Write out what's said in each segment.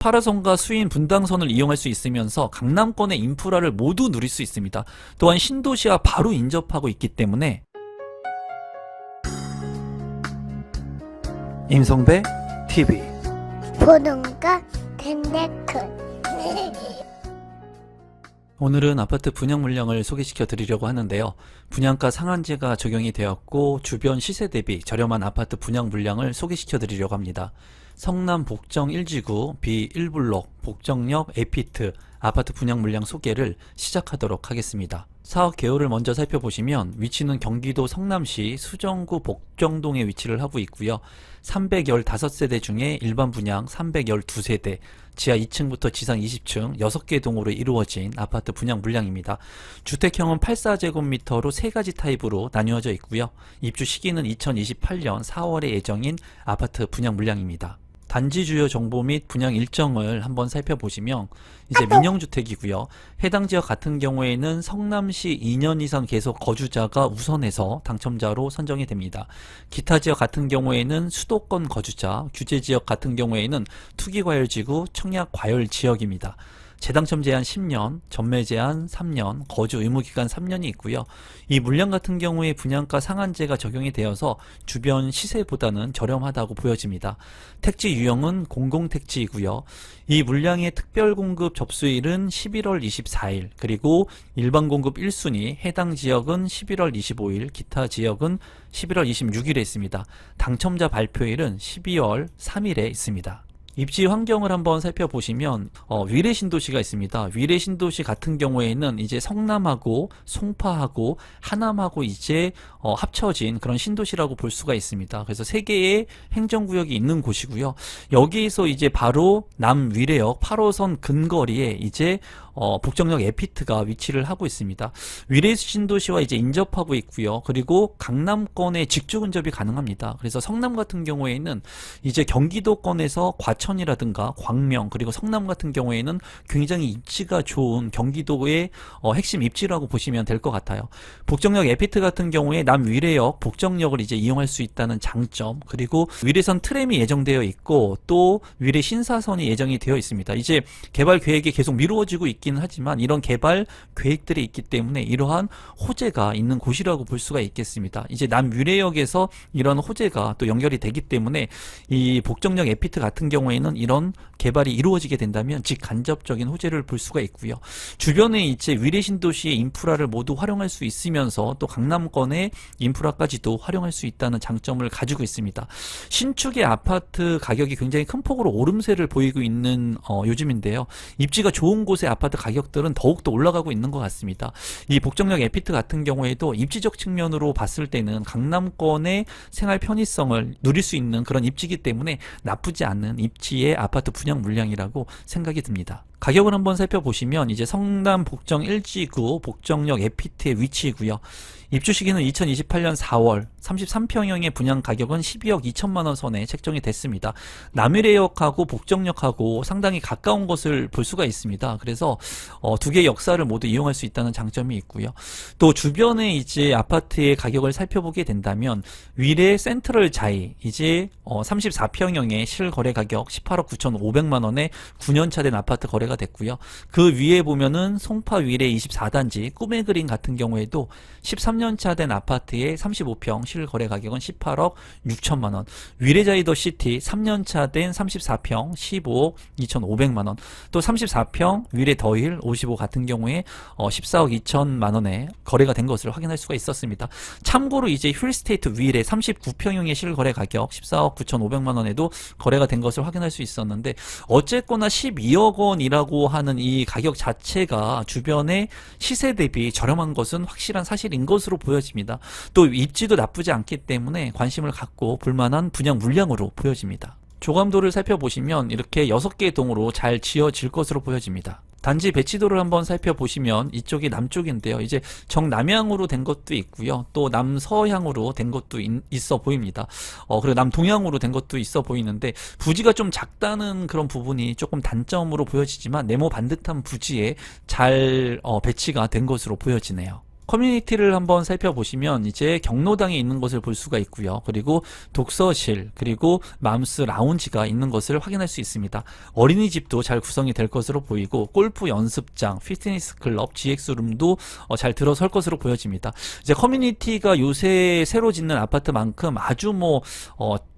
파라선과 수인 분당선을 이용할 수 있으면서 강남권의 인프라를 모두 누릴 수 있습니다. 또한 신도시와 바로 인접하고 있기 때문에 임성배 TV 보동과 덴데크 오늘은 아파트 분양 물량을 소개시켜 드리려고 하는데요. 분양가 상한제가 적용이 되었고 주변 시세 대비 저렴한 아파트 분양 물량을 소개시켜 드리려고 합니다. 성남 복정 1지구 B1블록 복정역 에피트 아파트 분양 물량 소개를 시작하도록 하겠습니다. 사업 개요를 먼저 살펴보시면 위치는 경기도 성남시 수정구 복정동에 위치를 하고 있고요. 315세대 중에 일반 분양 312세대, 지하 2층부터 지상 20층 6개 동으로 이루어진 아파트 분양 물량입니다. 주택형은 84제곱미터로 3가지 타입으로 나뉘어져 있고요. 입주 시기는 2028년 4월에 예정인 아파트 분양 물량입니다. 단지 주요 정보 및 분양 일정을 한번 살펴보시면 이제 민영주택이고요. 해당 지역 같은 경우에는 성남시 2년 이상 계속 거주자가 우선해서 당첨자로 선정이 됩니다. 기타 지역 같은 경우에는 수도권 거주자, 규제 지역 같은 경우에는 투기과열지구, 청약과열지역입니다. 재당첨 제한 10년, 전매 제한 3년, 거주 의무기간 3년이 있고요. 이 물량 같은 경우에 분양가 상한제가 적용이 되어서 주변 시세보다는 저렴하다고 보여집니다. 택지 유형은 공공택지이고요. 이 물량의 특별공급 접수일은 11월 24일, 그리고 일반 공급 1순위, 해당 지역은 11월 25일, 기타 지역은 11월 26일에 있습니다. 당첨자 발표일은 12월 3일에 있습니다. 입지 환경을 한번 살펴보시면 위례 신도시가 있습니다. 위례 신도시 같은 경우에는 이제 성남하고 송파하고 하남하고 이제 합쳐진 그런 신도시라고 볼 수가 있습니다. 그래서 3개의 행정구역이 있는 곳이고요. 여기에서 이제 바로 남위례역 8호선 근거리에 이제 복정역 에피트가 위치를 하고 있습니다. 위례 신도시와 이제 인접하고 있고요. 그리고 강남권에 직주 근접이 가능합니다. 그래서 성남 같은 경우에는 이제 경기도권에서 과천이라든가 광명, 그리고 성남 같은 경우에는 굉장히 입지가 좋은 경기도의 핵심 입지라고 보시면 될 것 같아요. 복정역 에피트 같은 경우에 남위례역 복정역을 이제 이용할 수 있다는 장점, 그리고 위례선 트램이 예정되어 있고 또 위례 신사선이 예정이 되어 있습니다. 이제 개발 계획이 계속 미루어지고 있긴 하지만 이런 개발 계획들이 있기 때문에 이러한 호재가 있는 곳이라고 볼 수가 있겠습니다. 이제 남위례역에서 이런 호재가 또 연결이 되기 때문에 이 복정역 에피트 같은 경우에는 이런 개발이 이루어지게 된다면 직간접적인 호재를 볼 수가 있고요. 주변에 이제 위례 신도시의 인프라를 모두 활용할 수 있으면서 또 강남권의 인프라까지도 활용할 수 있다는 장점을 가지고 있습니다. 신축의 아파트 가격이 굉장히 큰 폭으로 오름세를 보이고 있는 요즘인데요. 입지가 좋은 곳의 아파트 가격들은 더욱더 올라가고 있는 것 같습니다. 이 복정역 에피트 같은 경우에도 입지적 측면으로 봤을 때는 강남권의 생활 편의성을 누릴 수 있는 그런 입지이기 때문에 나쁘지 않은 입지의 아파트 분양 물량이라고 생각이 듭니다. 가격을 한번 살펴보시면 이제 성남 복정 1지구 복정역 에피트의 위치이고요. 입주 시기는 2028년 4월, 33평형의 분양 가격은 12억 2천만 원 선에 책정이 됐습니다. 남위례역하고 복정역하고 상당히 가까운 것을 볼 수가 있습니다. 그래서 두 개의 역사를 모두 이용할 수 있다는 장점이 있고요. 또 주변에 이제 아파트의 가격을 살펴보게 된다면 위례 센트럴 자이 이제 34평형의 실거래 가격 18억 9,500만 원에 9년차 된 아파트 거래가 됐고요. 그 위에 보면은 송파 위례 24단지 꿈의 그린 같은 경우에도 13년차 된 아파트의 35평 실거래 가격은 18억 6천만 원. 위례자이더 시티 3년차 된 34평 15억 2,500만 원. 또 34평 위례 더힐 55 같은 경우에 14억 2천만 원에 거래가 된 것을 확인할 수가 있었습니다. 참고로 이제 힐스테이트 위례 39평형의 실거래 가격 14억 9,500만 원에도 거래가 된 것을 확인할 수 있었는데 어쨌거나 12억 원이라고 하는 이 가격 자체가 주변의 시세 대비 저렴한 것은 확실한 사실인 것으로 보여집니다. 또 입지도 나쁘지 않기 때문에 관심을 갖고 볼만한 분양 물량으로 보여집니다. 조감도를 살펴보시면 이렇게 6개의 동으로 잘 지어질 것으로 보여집니다. 단지 배치도를 한번 살펴보시면 이쪽이 남쪽인데요. 이제 정남향으로 된 것도 있고요. 또 남서향으로 된 것도 있어 보입니다. 그리고 남동향으로 된 것도 있어 보이는데 부지가 좀 작다는 그런 부분이 조금 단점으로 보여지지만 네모 반듯한 부지에 잘 배치가 된 것으로 보여지네요. 커뮤니티를 한번 살펴보시면 이제 경로당에 있는 것을 볼 수가 있고요. 그리고 독서실, 그리고 맘스 라운지가 있는 것을 확인할 수 있습니다. 어린이집도 잘 구성이 될 것으로 보이고 골프 연습장, 피트니스 클럽, GX룸도 잘 들어설 것으로 보여집니다. 이제 커뮤니티가 요새 새로 짓는 아파트만큼 아주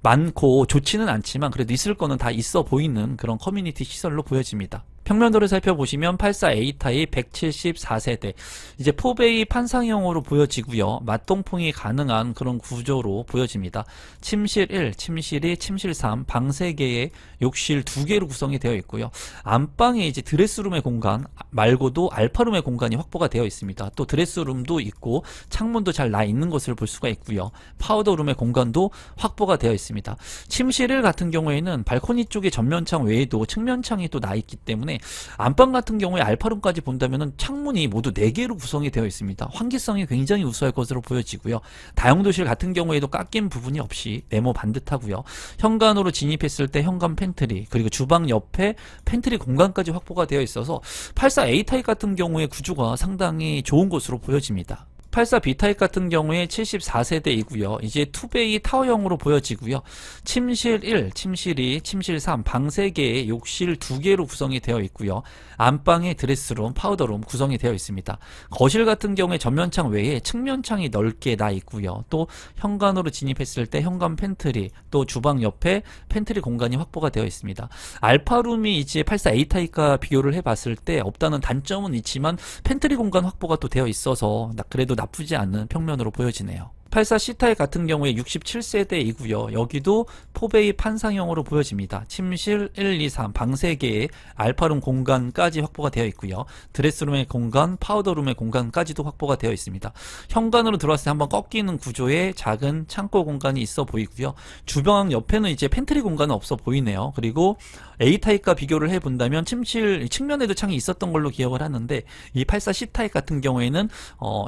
많고 좋지는 않지만 그래도 있을 거는 다 있어 보이는 그런 커뮤니티 시설로 보여집니다. 평면도를 살펴보시면 84A 타입 174세대, 이제 포베이 판상형으로 보여지고요. 맞동풍이 가능한 그런 구조로 보여집니다. 침실 1, 침실 2, 침실 3, 방 3개에 욕실 2개로 구성이 되어 있고요. 안방에 이제 드레스룸의 공간 말고도 알파룸의 공간이 확보가 되어 있습니다. 또 드레스룸도 있고 창문도 잘 나 있는 것을 볼 수가 있고요. 파우더룸의 공간도 확보가 되어 있습니다. 침실 1 같은 경우에는 발코니 쪽에 전면창 외에도 측면창이 또 나 있기 때문에 안방 같은 경우에 알파룸까지 본다면 창문이 모두 4개로 구성이 되어 있습니다. 환기성이 굉장히 우수할 것으로 보여지고요. 다용도실 같은 경우에도 깎인 부분이 없이 네모 반듯하고요. 현관으로 진입했을 때 현관 팬트리, 그리고 주방 옆에 팬트리 공간까지 확보가 되어 있어서 84A 타입 같은 경우에 구조가 상당히 좋은 것으로 보여집니다. 84B 타입 같은 경우에 74세대이고요. 이제 투베이 타워형으로 보여지고요. 침실 1, 침실 2, 침실 3, 방 3개에 욕실 2개로 구성이 되어 있고요. 안방에 드레스룸, 파우더룸 구성이 되어 있습니다. 거실 같은 경우에 전면창 외에 측면창이 넓게 나 있고요. 또 현관으로 진입했을 때 현관 팬트리, 또 주방 옆에 팬트리 공간이 확보가 되어 있습니다. 알파룸이 이제 84A 타입과 비교를 해봤을 때 없다는 단점은 있지만 팬트리 공간 확보가 또 되어 있어서 그래도 나쁘지 않은 평면으로 보여지네요. 84C 타입 같은 경우에 67세대이고요. 여기도 포베이 판상형으로 보여집니다. 침실 1, 2, 3, 방 3개에 알파룸 공간까지 확보가 되어 있고요. 드레스룸의 공간, 파우더룸의 공간까지도 확보가 되어 있습니다. 현관으로 들어왔을 때 한번 꺾이는 구조의 작은 창고 공간이 있어 보이고요. 주방 옆에는 이제 팬트리 공간은 없어 보이네요. 그리고 A타입과 비교를 해본다면 침실 측면에도 창이 있었던 걸로 기억을 하는데 이 84C 타입 같은 경우에는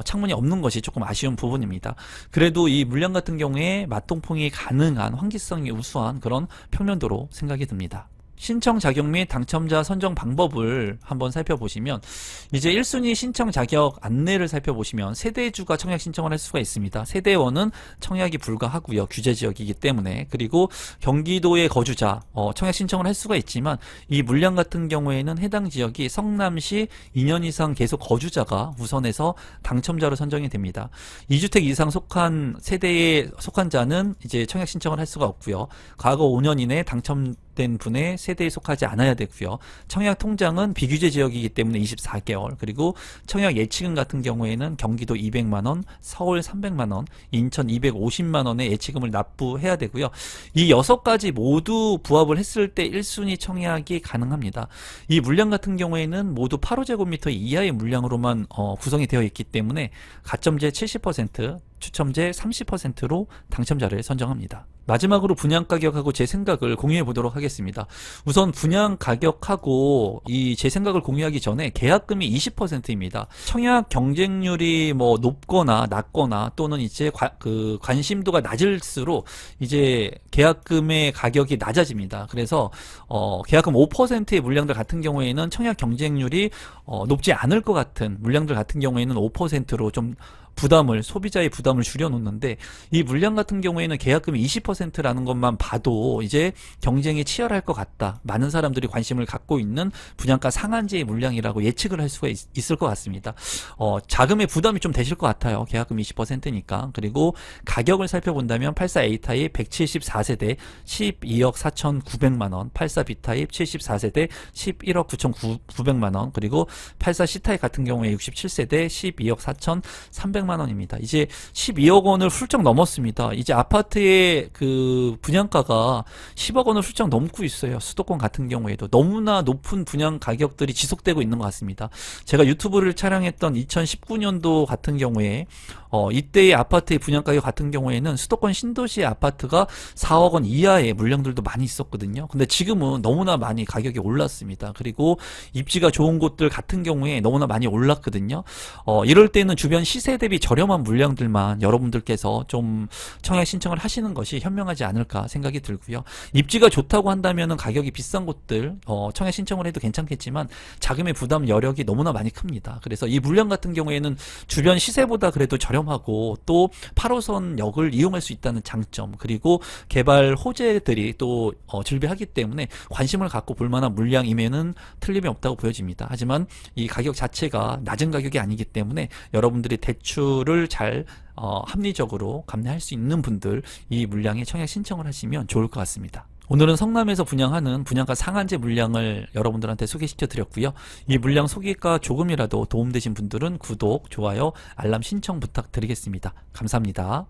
창문이 없는 것이 조금 아쉬운 부분입니다. 그래도 이 물량 같은 경우에 맞동풍이 가능한 환기성이 우수한 그런 평면도로 생각이 듭니다. 신청 자격 및 당첨자 선정 방법을 한번 살펴보시면 이제 1순위 신청 자격 안내를 살펴보시면 세대주가 청약 신청을 할 수가 있습니다. 세대원은 청약이 불가하고요. 규제 지역이기 때문에. 그리고 경기도의 거주자 청약 신청을 할 수가 있지만 이 물량 같은 경우에는 해당 지역이 성남시 2년 이상 계속 거주자가 우선해서 당첨자로 선정이 됩니다. 2주택 이상 속한 세대에 속한 자는 이제 청약 신청을 할 수가 없고요. 과거 5년 이내에 당첨된 분의 세대에 속하지 않아야 되고요. 청약 통장은 비규제 지역이기 때문에 24개월, 그리고 청약 예치금 같은 경우에는 경기도 200만원, 서울 300만원, 인천 250만원의 예치금을 납부해야 되고요. 이 6가지 모두 부합을 했을 때 1순위 청약이 가능합니다. 이 물량 같은 경우에는 모두 8호제곱미터 이하의 물량으로만 구성이 되어 있기 때문에 가점제 70%, 추첨제 30%로 당첨자를 선정합니다. 마지막으로 분양가격하고 제 생각을 공유해 보도록 하겠습니다. 우선 분양가격하고 제 생각을 공유하기 전에 계약금이 20%입니다. 청약 경쟁률이 높거나 낮거나 또는 이제 관심도가 낮을수록 이제 계약금의 가격이 낮아집니다. 그래서 계약금 5%의 물량들 같은 경우에는 청약 경쟁률이 높지 않을 것 같은 물량들 같은 경우에는 5%로 좀 소비자의 부담을 줄여놓는데 이 물량 같은 경우에는 계약금이 20%라는 것만 봐도 이제 경쟁이 치열할 것 같다. 많은 사람들이 관심을 갖고 있는 분양가 상한제의 물량이라고 예측을 할 수가 있을 것 같습니다. 자금의 부담이 좀 되실 것 같아요. 계약금 20%니까. 그리고 가격을 살펴본다면 84A 타입 174세대 12억 4,900만원, 84B 타입 74세대 11억 9,900만원, 그리고 84C 타입 같은 경우에 67세대 12억 4,300만원입니다. 이제 12억 원을 훌쩍 넘었습니다. 이제 아파트의 분양가가 10억 원을 훌쩍 넘고 있어요. 수도권 같은 경우에도 너무나 높은 분양 가격들이 지속되고 있는 것 같습니다. 제가 유튜브를 촬영했던 2019년도 같은 경우에 이때의 아파트의 분양가격 같은 경우에는 수도권 신도시의 아파트가 4억 원 이하의 물량들도 많이 있었거든요. 근데 지금은 너무나 많이 가격이 올랐습니다. 그리고 입지가 좋은 곳들 같은 경우에 너무나 많이 올랐거든요. 이럴 때는 주변 시세 대비 대비 저렴한 물량들만 여러분들께서 좀 청약 신청을 하시는 것이 현명하지 않을까 생각이 들고요. 입지가 좋다고 한다면은 가격이 비싼 곳들 청약 신청을 해도 괜찮겠지만 자금의 부담 여력이 너무나 많이 큽니다. 그래서 이 물량 같은 경우에는 주변 시세보다 그래도 저렴하고 또 8호선 역을 이용할 수 있다는 장점, 그리고 개발 호재들이 또 즐비하기 때문에 관심을 갖고 볼 만한 물량임에는 틀림이 없다고 보여집니다. 하지만 이 가격 자체가 낮은 가격이 아니기 때문에 여러분들이 대출을 잘 합리적으로 감내할 수 있는 분들 이 물량에 청약 신청을 하시면 좋을 것 같습니다. 오늘은 성남에서 분양하는 분양가 상한제 물량을 여러분들한테 소개시켜 드렸고요. 이 물량 소개가 조금이라도 도움되신 분들은 구독, 좋아요, 알람 신청 부탁드리겠습니다. 감사합니다.